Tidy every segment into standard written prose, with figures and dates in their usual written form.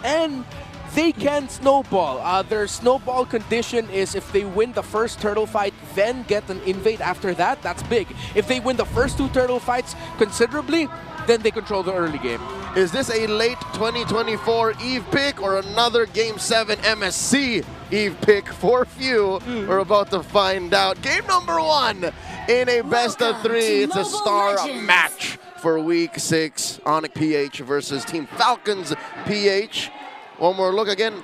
and they can snowball. Their snowball condition is if they win the first turtle fight, then get an invade after that, that's big. If they win the first 2 turtle fights considerably, then they control the early game. Is this a late 2024 Eve pick or another Game 7 MSC Eve pick? For few, we're about to find out. Game number 1 in a best of 3. It's a star match for Week 6. Onic PH versus Team Falcons PH. One more look again.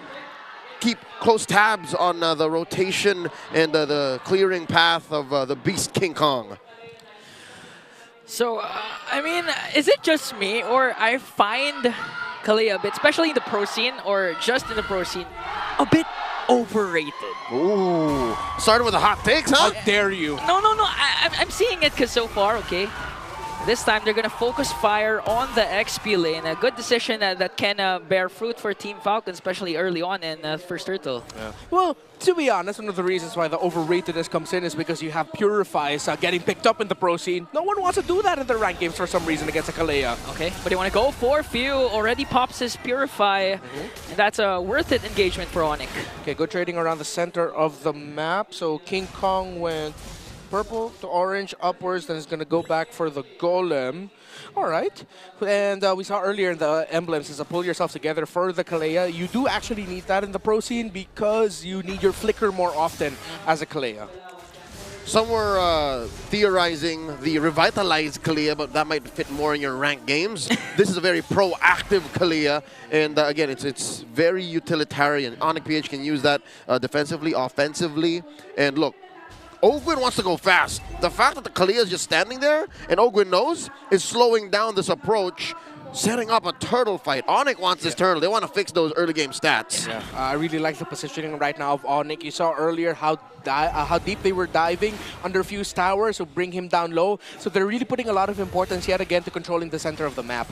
Keep close tabs on the rotation and the clearing path of the Beast King Kong. So, I mean, is it just me, or I find Kalea a bit, especially in the pro scene, or just in the pro scene, a bit overrated? Ooh, starting with the hot takes, huh? How dare you? No. I'm seeing it because so far, okay, this time they're going to focus fire on the XP lane. A good decision that can bear fruit for Team Falcon, especially early on in first turtle. Yeah. Well, to be honest, one of the reasons why the overratedness comes in is because you have Purifies getting picked up in the pro scene. No one wants to do that in their ranked games for some reason against a Kalea. Okay, but you want to go for few. Already pops his Purify, and that's a worth it engagement for Onic. Okay, good trading around the center of the map. So King Kong went purple to orange upwards, then it's going to go back for the golem. All right. And we saw earlier in the emblems is to pull yourself together for the Kalea. You do actually need that in the pro scene because you need your flicker more often as a Kalea. Some were theorizing the revitalized Kalea, but that might fit more in your ranked games. This is a very proactive Kalea, and again, it's very utilitarian. Onic PH can use that defensively, offensively, and look, Ogwin wants to go fast. The fact that the Kalea is just standing there and Ogwin knows is slowing down this approach, setting up a turtle fight. Onic wants this turtle. They want to fix those early game stats. Yeah. I really like the positioning right now of Onic. You saw earlier how deep they were diving under Fuse Tower, so bring him down low. So they're really putting a lot of importance yet again to controlling the center of the map.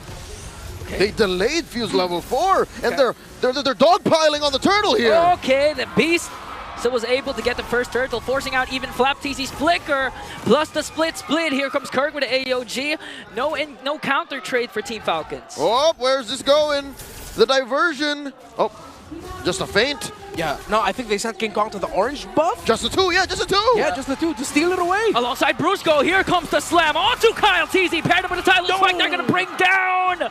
Okay. They delayed Fuse level 4, and they're dogpiling on the turtle here. Okay, the Beast so was able to get the first turtle, forcing out even Flap TC's flicker, plus the split. Here comes Kirk with the AOG. No counter trade for Team Falcons. Oh, where's this going? The diversion. Oh, just a feint. Yeah, no, I think they sent King Kong to the orange buff. Just the 2, yeah, just the 2. Yeah, just the 2 to steal it away. Alongside Brusco, here comes the slam onto Kyle TZ, paired up with the tie. Looks like they're going to bring down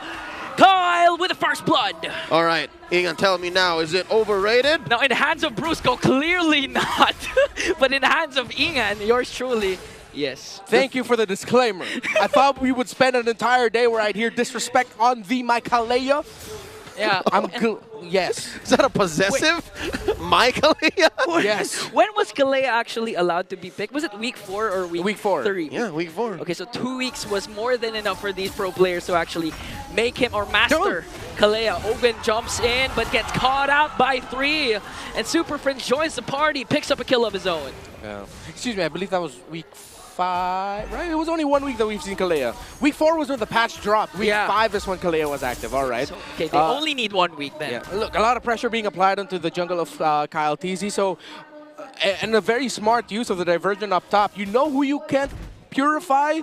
Kyle with the first blood. All right, Ian, tell me now, is it overrated? No, in the hands of Brusco, clearly not. But in the hands of Ian, yours truly, yes. Thank you for the disclaimer. I thought we would spend an entire day where I'd hear disrespect on the my Kalea. Yeah. Yes. Is that a possessive? My Kalea? Yes. When was Kalea actually allowed to be picked? Was it week 4 or week 3? Yeah, week 4. Okay, so 2 weeks was more than enough for these pro players to actually make him or master Kalea. Ogun jumps in but gets caught out by 3. And Super Fringe joins the party, picks up a kill of his own. Yeah. Excuse me, I believe that was week 5, right? It was only 1 week that we've seen Kalea. Week 4 was when the patch dropped. Week 5 is when Kalea was active. All right. So, okay, they only need 1 week then. Yeah. Look, a lot of pressure being applied onto the jungle of Kyle TZ. So, and a very smart use of the diversion up top. You know who you can't purify?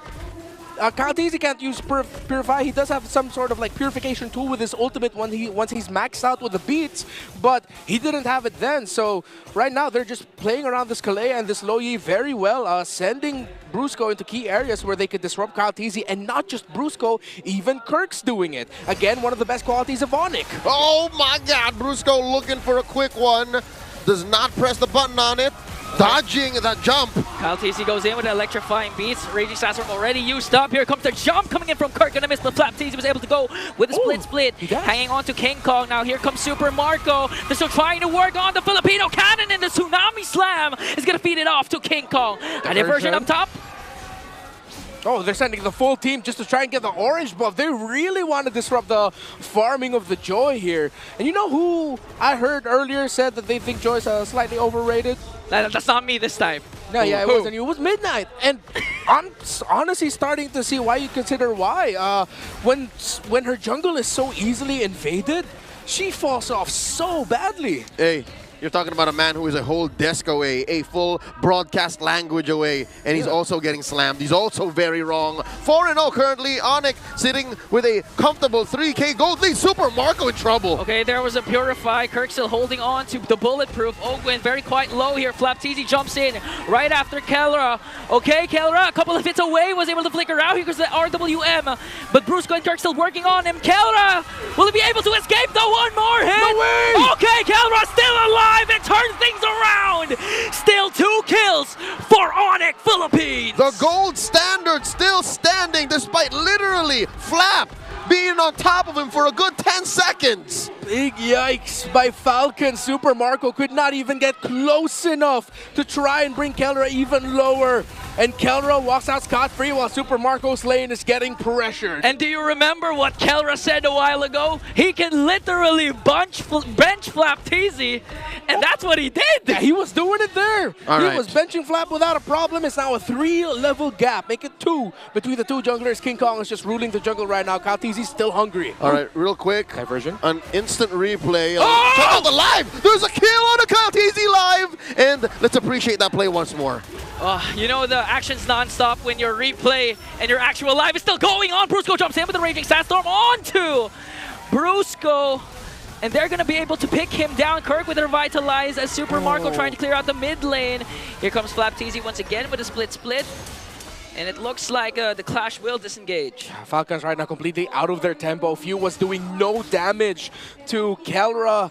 Kyle TZ can't use Purify. He does have some sort of like purification tool with his ultimate once he's maxed out with the beats, but he didn't have it then. So right now they're just playing around this Kalea and this Loyi very well, sending Brusco into key areas where they could disrupt Kyle TZ, and not just Brusco, even Kirk's doing it. Again, one of the best qualities of Onic. Oh my God, Brusco looking for a quick one. Does not press the button on it. Dodging that jump. Kyle TC goes in with electrifying beats. Raging Sandstorm already used up. Here comes the jump coming in from Kirk. Gonna miss, but Flap TC was able to go with a split. Hanging on to King Kong. Now here comes Super Marco. They're still trying to work on the Filipino cannon, and the Tsunami Slam is gonna feed it off to King Kong. A diversion up top. Oh, they're sending the full team just to try and get the orange buff. They really want to disrupt the farming of the Joy here. And you know who I heard earlier said that they think Joy's slightly overrated? That's not me this time. No, yeah, it wasn't you. It was Midnight. And I'm honestly starting to see why you consider why. When her jungle is so easily invaded, she falls off so badly. Hey, you're talking about a man who is a whole desk away, a full broadcast language away, and he's also getting slammed. He's also very wrong. 4-0 currently. Onic sitting with a comfortable 3K gold lead. Super Marco in trouble. Okay, there was a Purify. Kirk still holding on to the bulletproof. Ogwin very quite low here. Flapteezy jumps in right after Kelra. Okay, Kelra a couple of hits away, was able to flicker out. Here goes the RWM. But Brusco and Kirk still working on him. Kelra, will he be able to escape though? One more hit. No way! Okay, Kelra still alive and turns things around. Still 2 kills for Onic Philippines. The gold standard still standing despite literally Flap being on top of him for a good 10 seconds. Big yikes by Falcon. Super Marco could not even get close enough to try and bring Kelra even lower. And Kelra walks out scot-free while Super Marco's lane is getting pressured. And do you remember what Kelra said a while ago? He can literally bench Flapteezy, and that's what he did. Yeah, he was doing it there. He was benching Flap without a problem. It's now a 3-level gap. Make it 2 between the 2 junglers. King Kong is just ruling the jungle right now. Kaltizi's still hungry. All right, real quick. Diversion. An instant replay. Check out the live. There's a kill on a Kaltizi live. And let's appreciate that play once more. You know the action's non-stop when your replay and your actual live is still going on. Brusco jumps in with the Raging Sandstorm onto Brusco. And they're going to be able to pick him down. Kirk with a Revitalize as Super Marco trying to clear out the mid lane. Here comes Flapteezy once again with a split. And it looks like the Clash will disengage. Falcons right now completely out of their tempo. Few was doing no damage to Kelra.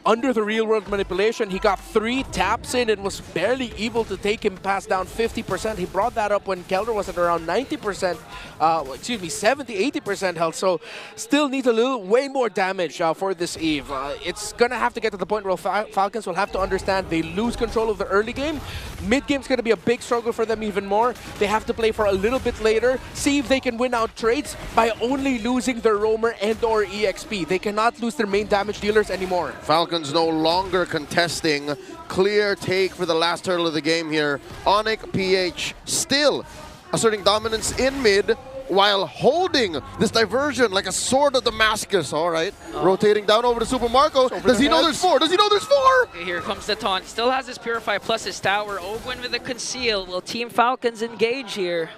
Under the real-world manipulation, he got 3 taps in and was barely able to take him past down 50%. He brought that up when Kelra was at around 90%, 70, 80% health. So still needs way more damage for this Eve. It's going to have to get to the point where Falcons will have to understand they lose control of the early game. Mid-game's going to be a big struggle for them even more. They have to play for a little bit later, see if they can win out trades by only losing their Roamer and or EXP. They cannot lose their main damage dealers anymore. Falcons no longer contesting. Clear take for the last turtle of the game here. Onic PH still asserting dominance in mid while holding this diversion like a sword of Damascus. All right, rotating down over to Super Marco. Does he know there's 4? Does he know there's 4? Okay, here comes the taunt. Still has his Purify plus his tower. Ogwin with the conceal. Will Team Falcons engage here?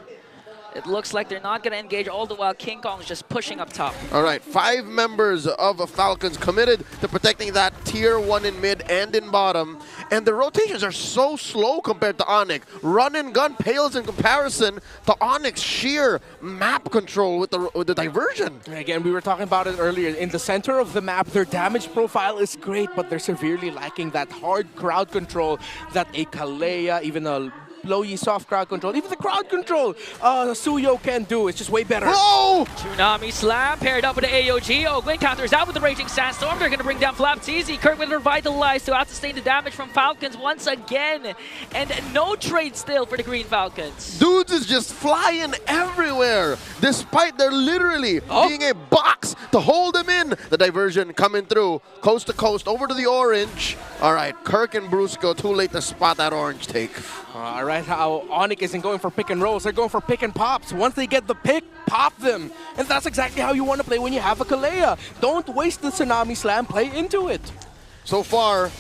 It looks like they're not going to engage all the while King Kong is just pushing up top. All right, 5 members of Falcons committed to protecting that tier 1 in mid and in bottom. And the rotations are so slow compared to Onic. Run and gun pales in comparison to Onic's sheer map control with the diversion. Again, we were talking about it earlier. In the center of the map, their damage profile is great, but they're severely lacking that hard crowd control that a Kalea, even a Blowy soft crowd control, even the crowd control Suyo can do. It's just way better. Oh! Tsunami Slam paired up with the AOG. Ogwin counters out with the Raging Sandstorm. They're going to bring down Flapteezy. Kirk with Revitalize to out-sustain the damage from Falcons once again. And no trade still for the Green Falcons. Dudes is just flying everywhere, despite there literally being a box to hold them in. The diversion coming through, coast to coast, over to the orange. All right, Kirk and Brusco, too late to spot that orange take. All right, how Onic isn't going for pick and rolls, they're going for pick and pops. Once they get the pick, pop them. And that's exactly how you want to play when you have a Kalea. Don't waste the Tsunami Slam, play into it. So far,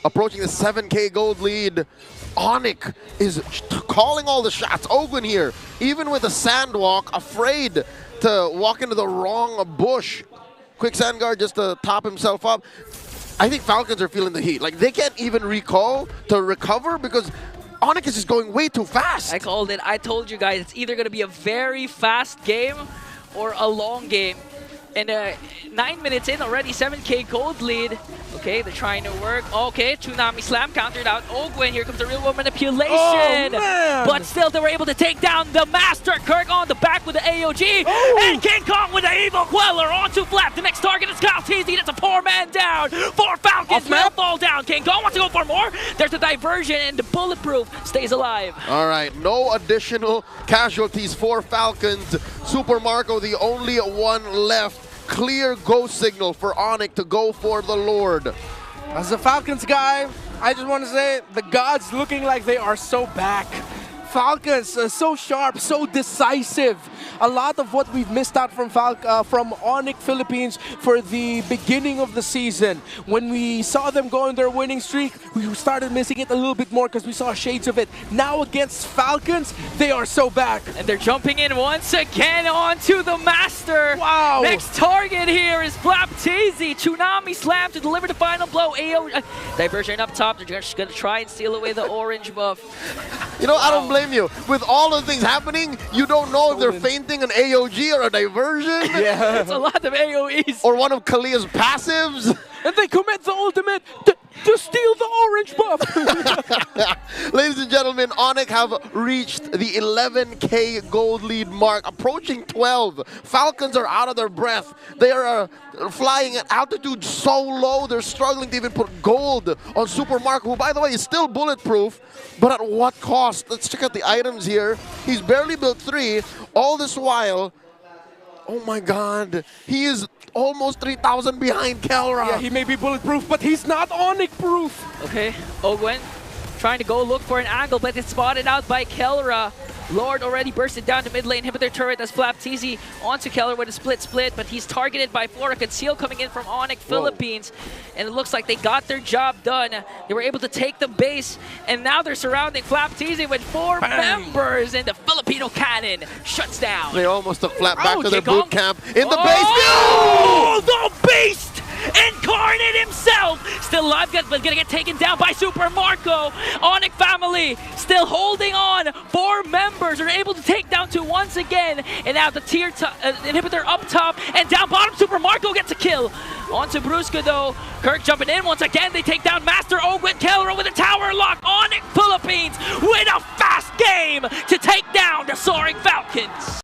approaching the 7K gold lead, Onic is calling all the shots. Ogwin here, even with a sand walk, afraid to walk into the wrong bush. Quick sand guard just to top himself up. I think Falcons are feeling the heat. Like, they can't even recall to recover because Onic is just going way too fast. I called it. I told you guys it's either going to be a very fast game or a long game. And 9 minutes in already, 7K gold lead. Okay, they're trying to work. Okay, Tsunami Slam countered out Ogwin. Here comes the real-world manipulation. Oh, man. But still, they were able to take down the Master. Kirk on the back with the AOG. And King Kong with the Evil Queller onto Flap. The next target is Kaltizi. That's a 4-man down. 4 Falcons will fall down. King Kong wants to go for more. There's a diversion, and the Bulletproof stays alive. All right, no additional casualties for Falcons. Super Marco, the only one left. Clear go signal for Onic to go for the Lord. As a Falcons guy, I just want to say the gods looking like they are so back. Falcons, so sharp, so decisive. A lot of what we've missed out from Onic Philippines for the beginning of the season. When we saw them go on their winning streak, we started missing it a little bit more because we saw shades of it. Now against Falcons, they are so back. And they're jumping in once again onto the Master. Wow. Next target here is Flapteezy. Tsunami slam to deliver the final blow. Diversion up top. They're just going to try and steal away the orange buff. You know, I don't blame you. With all the things happening, you don't know if they're feinting an AOG or a diversion. Yeah. It's a lot of AoEs. Or one of Kalia's passives. And they commit the ultimate to steal the orange buff. Ladies and gentlemen, Onic have reached the 11K gold lead mark, approaching 12. Falcons are out of their breath. They are flying at altitude so low, they're struggling to even put gold on Super Marco, who, by the way, is still bulletproof. But at what cost? Let's check out the items here. He's barely built 3. All this while, oh my God, he is almost 3,000 behind Kelra. Yeah, he may be bulletproof, but he's not Onic-proof. Okay, Ogwen trying to go look for an angle, but it's spotted out by Kelra. Lord already bursted down to mid lane, hit with their turret as Flapteezy onto Keller with a split, but he's targeted by Flora. Conceal coming in from Onic Philippines, and it looks like they got their job done. They were able to take the base, and now they're surrounding Flapteezy with 4 members, and the Filipino cannon shuts down. They almost took Flap back to their boot camp in the base. Oh, the beast! Incarnate himself! Still alive, but gonna get taken down by Super Marco. Onic family still holding on. 4 members are able to take down 2 once again. And now the tier inhibitor up top and down bottom. Super Marco gets a kill. On to Brusca though. Kirk jumping in once again. They take down Master Ogwen Kelro with a tower lock. Onic Philippines with a fast game to take down the Soaring Falcons.